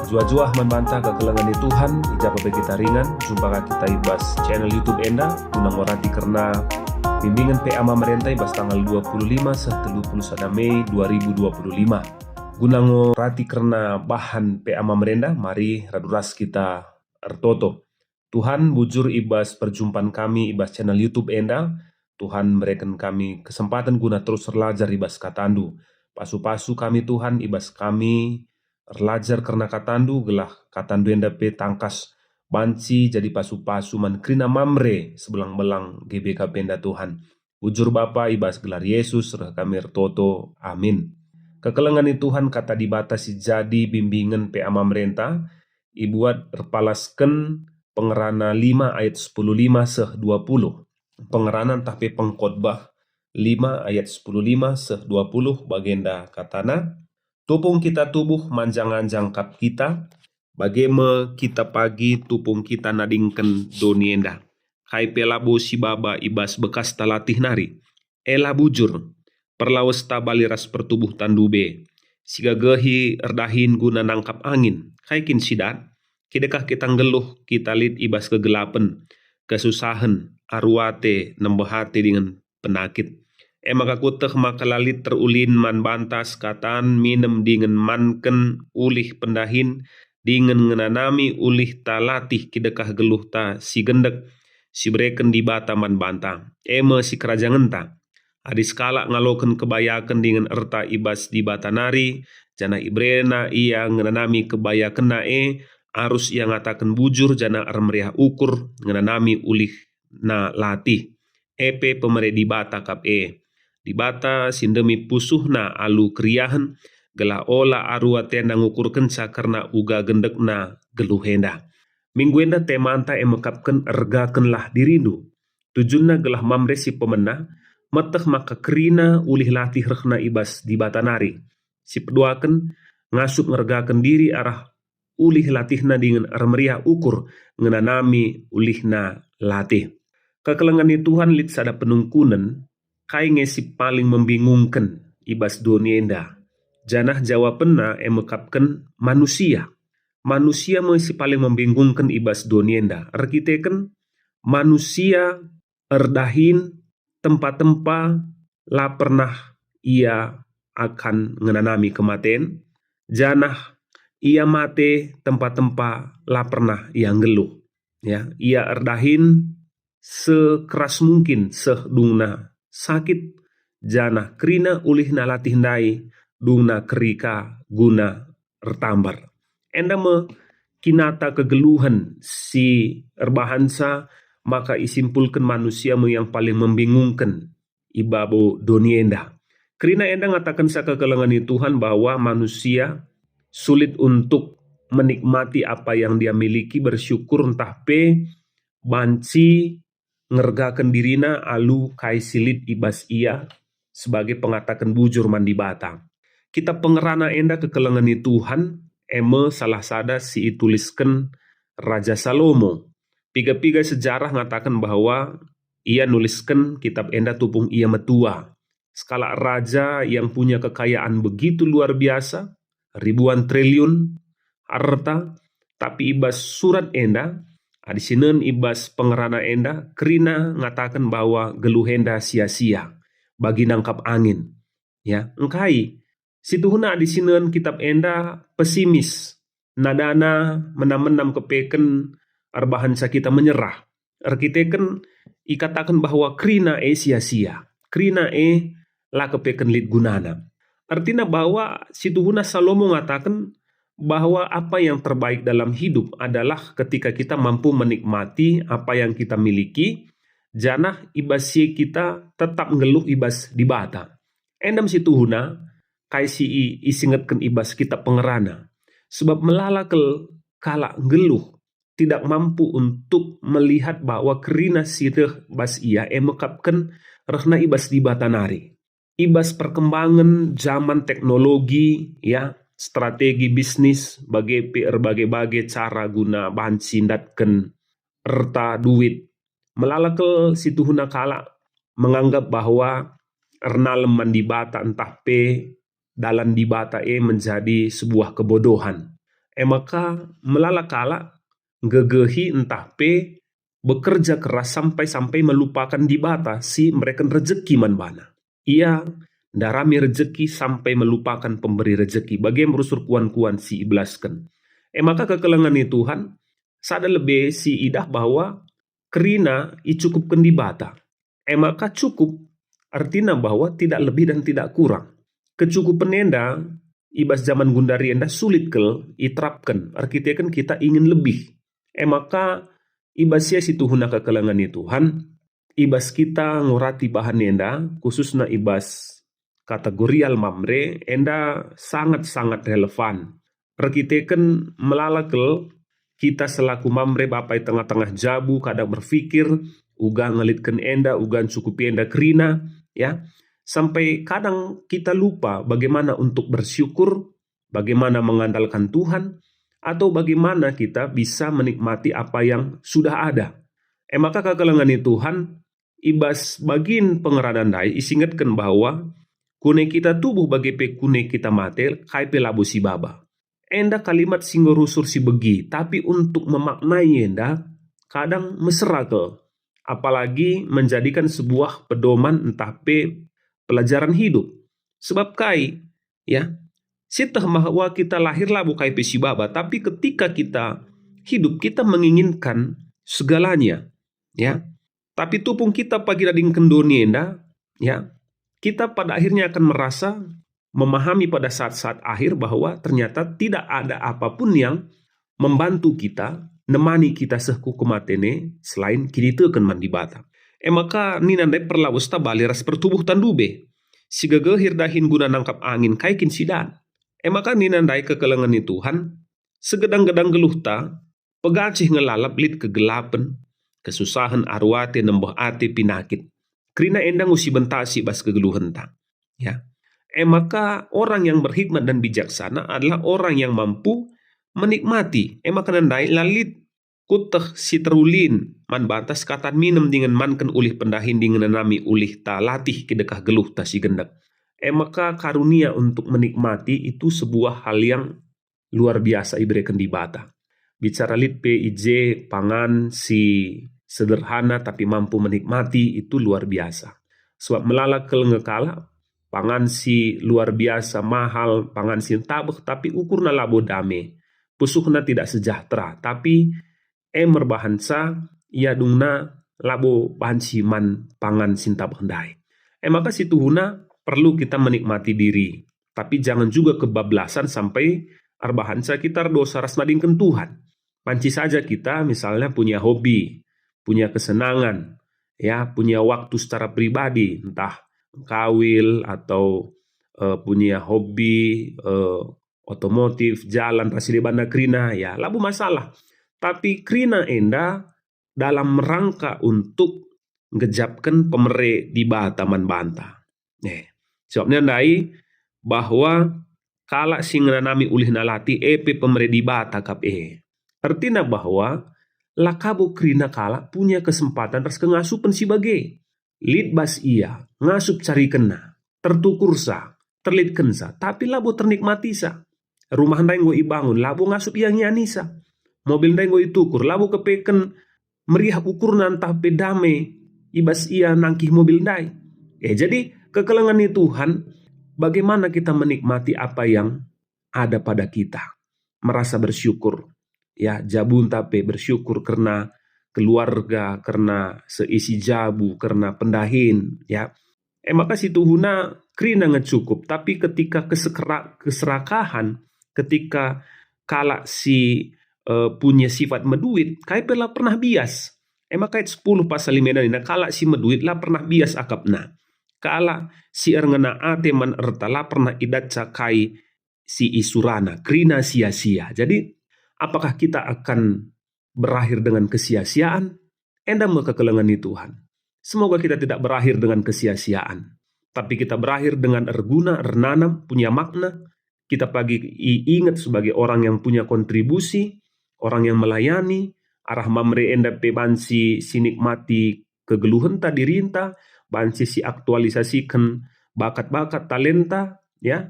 Jua-jua membantah kekelengan Tuhan, ijabah bagi kita ringan, jumpa kita ibas channel YouTube Enda, gunang warati karena bimbingan PA Pemerintah ibas tanggal 25 31 Mei 2025. Gunang warati karena bahan PA Pemerintah, mari raduras kita ertoto. Tuhan bujur ibas perjumpaan kami ibas channel YouTube Enda, Tuhan berikan kami kesempatan guna terus belajar ibas katandu. Pasu-pasu kami Tuhan ibas kami erlajar karena katandu gelah katandu enda pe tangkas banci jadi pasu-pasu man krina mamre sebelang-belang GBK penda Tuhan. Bujur Bapa ibas gelar Yesus reh kami ertoto. Amin. Kekelengan Tuhan kata dibatasi jadi bimbingan PA Pemerintah ibuat erpalasken pengerana 5 ayat 10:5 seh 20. Pengeranan tapi pengkhotbah 5 ayat 10:5 seh 20 bagenda katana. Tupung kita tubuh manjang-anjang kap kita, bagaimana kita pagi tupung kita nadingken donienda. Kai pelabo si baba ibas bekas talatih nari. Ela bujur, perlawas tabaliras pertubuh tandube. Siga gehi erdahin guna nangkap angin. Kai kin sidat, kidekah kita ngeluh kita lid ibas kegelapan, kesusahan, arwate, nembehate dengan penakit. Maka kuteh maka lalit terulin man bantas katan minem dengan manken ulih pendahin dengan ngenanami ulih talatih kidekah geluh ta si gendek si breken di bata man banta si kerajangan ta adis kala ngaloken kebayakan dengan erta ibas di bata nari jana ibrena ia ngenanami kebayakan arus yang ngatakan bujur jana armeriah ukur ngenanami ulih na latih epe pemere di bata kap di bata sindemi pusuhna alu kriahan gela ola arua tenda ngukur kenca karena uga gendekna geluhenda. Mingguenda temanta emekapken ergakenlah dirindu. Tujunna gelah mamre si pemena meteh maka kerina ulih latih rehna ibas di bata nari. Si peduaken ngasup ngergaken diri arah ulih latihna dengan armeriah ukur ngenanami ulihna latih. Kekelengan Tuhan lit sada penungkunan kai ngesi paling membingungkan ibas donienda. Janah jawabena emekapken manusia. Manusia mesi paling membingungkan ibas donienda. Arkiteken manusia erdahin tempat-tempat la pernah ia akan ngenanami kematian. Janah ia mate tempat-tempat la pernah ia ngeluh. Ya, ia erdahin sekeras mungkin sehdungna sakit jana krina ulih na latih ndai dungna kerika guna ertambar. Enda me kinata kegeluhan si erbahansa maka isimpulkan manusia yang paling membingungkan ibabo donienda. Krina enda ngatakan sa kekelengan Tuhan bahwa manusia sulit untuk menikmati apa yang dia miliki bersyukur entah pe banci ngergakan dirina alu kai silit ibas ia sebagai pengatakan bujur mandi bata. Kita pengerana enda kekelengan Tuhan salah sada si ituliskan Raja Salomo. Piga-piga sejarah ngatakan bahwa ia nuliskan kitab enda tupung ia metua. Skala raja yang punya kekayaan begitu luar biasa, ribuan triliun harta, tapi ibas surat enda adisinen ibas pengerana enda kerina ngatakan bahwa geluhenda sia-sia bagi nangkap angin. Ya, engkai situhuna adisinen kitab enda pesimis. Nadana menam-menam kepeken arbahansa kita menyerah. Arkiteken ikatakan bahwa krina sia-sia. Krina la kepeken lit gunana. Artinya bahwa situhuna Salomo ngatakan bahwa apa yang terbaik dalam hidup adalah ketika kita mampu menikmati apa yang kita miliki, janah ibas kita tetap ngeluh ibas di bata. Endam situhuna kai si isingetken ibas kita pengerana. Sebab melalakel kala ngeluh tidak mampu untuk melihat bahwa kerina sireh bas ia emekapken rehna ibas di bata nari. Ibas perkembangan zaman teknologi ya, strategi bisnis berbagai cara guna bahan sindatken erta duit. Melalakel situhuna kala menganggap bahwa ernalem mandi bata entah pe dalam di bata menjadi sebuah kebodohan. maka melala kala gegehi entah pe bekerja keras sampai melupakan di bata si mereka rezeki man bana. Ia darami rezeki sampai melupakan pemberi rezeki. Bagi yang berusur kuan-kuan si iblaskan. Maka kekelengan ni Tuhan sada lebih si idah bahwa kerina icukupkan di bata. Maka cukup artinya bahwa tidak lebih dan tidak kurang. Kecukupan enda ibas zaman gundari enda sulit kel iterapkan. Artinya kita ingin lebih. Maka ibasnya si Tuhan kekelengan ni Tuhan, ibas kita ngurati bahan enda, khususnya ibas kategorial mamre, enda sangat-sangat relevan. Perkitekan melalakel kita selaku mamre bapai tengah-tengah jabu, kadang berpikir, uga ngelitkan enda, uga cukupi enda kerina, ya. Sampai kadang kita lupa bagaimana untuk bersyukur, bagaimana mengandalkan Tuhan, atau bagaimana kita bisa menikmati apa yang sudah ada. Maka kekelengan Tuhan, ibas bagin pengeradan dai, isingatkan bahwa kune kita tubuh bagi pe kune kita mate, kai pe labu si baba. Enda kalimat singgorusur si begi, tapi untuk memaknai enda, kadang mesra ke. Apalagi menjadikan sebuah pedoman entah pe pelajaran hidup. Sebab kai, ya, sitah bahwa kita lahirlah bukai pesi baba, tapi ketika kita hidup kita menginginkan segalanya, ya. Tapi tupung kita pagi dading kendoni enda, ya. Kita pada akhirnya akan merasa memahami pada saat-saat akhir bahwa ternyata tidak ada apapun yang membantu kita, nemani kita sehku kematene selain kini teken mandi bata. Maka ni nandai perlawus tabaliras pertubuh tandube. Si gegehir dahin guna nangkap angin kaikin sidan. Maka ninandai kekelengan ni Tuhan, segedang-gedang geluhta, pegacih ngelalap lit kegelapan, kesusahan arwate nembah ate pinakit. Kerina endang usi bentasi bas kegeluhan ta. Ya. Maka orang yang berhikmat dan bijaksana adalah orang yang mampu menikmati. Maka nandai lalit kuteh si terulin man batas katan minum dengan manken ulih pendahin dengan nami ulih ta latih kedekah geluh ta si gendak. Maka karunia untuk menikmati itu sebuah hal yang luar biasa diberikan di bata. Bicara lit PIJ pangan si sederhana tapi mampu menikmati itu luar biasa. Sebab melala kel ngekala pangan si luar biasa mahal, pangan si tabeh tapi ukurna labo dame. Pusuhna tidak sejahtera tapi merbahansa ia dungna labo bahan man pangan sin tabeh ndai. Maka si tuhuna perlu kita menikmati diri. Tapi jangan juga kebablasan sampai arbahansa kita dosa ras nadingkan Tuhan. Panci saja kita misalnya punya hobi, punya kesenangan, ya punya waktu secara pribadi, entah kawil atau punya hobi otomotif, jalan rasili banda krina, ya labu masalah. Tapi krina enda dalam rangka untuk ngejapkan pemere di bataman banta. Sebabnya ndai bahwa kala singnanami ulih nalati epe pemeredi bata kap artinya bahwa lakabu krina kala punya kesempatan ras kengasupan si bage lid bas ia ngasup cari kena tertukur sa terlit kensa tapi labo ternikmati sa rumah ndai ngo ibangun labo ngasup yang nyanisa mobil ndai ngo itukur labo kepeken meriah ukur nantah pedame ibas ia nangkih mobil ndai jadi kekelengan ni Tuhan, bagaimana kita menikmati apa yang ada pada kita. Merasa bersyukur. Ya, jabun tapi bersyukur karena keluarga, karena seisi jabu, karena pendahin. Ya, maka si Tuhuna krina ngecukup. Tapi ketika keserakahan, ketika kala si punya sifat meduit, kai pela pernah bias. Maka 10 pasal 5 ini, kala si meduit lah pernah bias akapna. Kala si erngena ate man ertala pernah idat cakai si isurana krina sia-sia. Jadi apakah kita akan berakhir dengan kesia-siaan? Endam kekelengan Tuhan. Semoga kita tidak berakhir dengan kesia-siaan, tapi kita berakhir dengan erguna, ernanam, punya makna. Kita pagi ingat sebagai orang yang punya kontribusi, orang yang melayani, arah mamre enda pe bansi sinikmati kegeluhan ta dirinta, bansi si aktualisasikan bakat-bakat talenta, ya,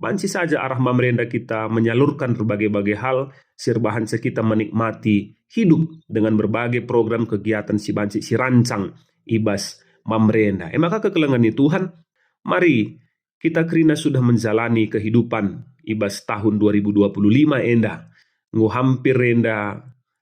banci saja arah memerintah kita menyalurkan berbagai-bagai hal, sirbahan kita menikmati hidup dengan berbagai program kegiatan si banci si rancang ibas memerintah. Maka kekelengan ni Tuhan, mari kita kerina sudah menjalani kehidupan ibas tahun 2025 enda, hampir enda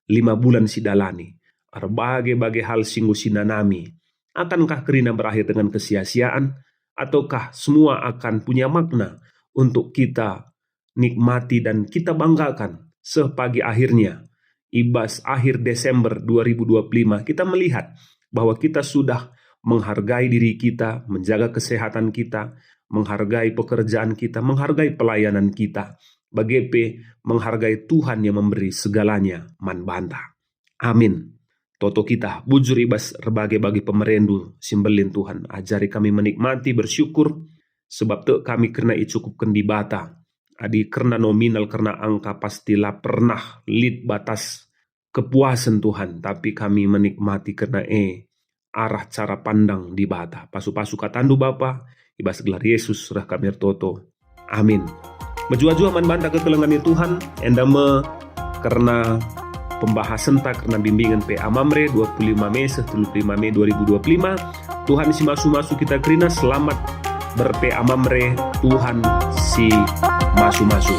5 bulan si dalani. Berbagai-bagai hal singgu sinanami. Akankah kerina berakhir dengan kesia-siaan? Ataukah semua akan punya makna untuk kita nikmati dan kita banggakan sepagi akhirnya? Ibas akhir Desember 2025 kita melihat bahwa kita sudah menghargai diri kita, menjaga kesehatan kita, menghargai pekerjaan kita, menghargai pelayanan kita. Bagepe menghargai Tuhan yang memberi segalanya man banta. Amin. Toto kita bujur ibas berbagai-bagai pemerendu simbelin Tuhan. Ajari kami menikmati bersyukur sebab tu kami kena icukupkan di bata. Adi karena nominal karena angka pastilah pernah lid batas kepuasan Tuhan. Tapi kami menikmati karena arah cara pandang di bata. Pasu-pasu katandu Bapa ibas gelar Yesus surah kami toto. Amin. Menjua-jua man banta kekelengan Tuhan. Endame karena pembahasan tak karena bimbingan PA Mamre 25 Mei 35 Mei 2025. Tuhan si masu-masu kita kerina selamat ber-PA Mamre. Tuhan si masu-masu.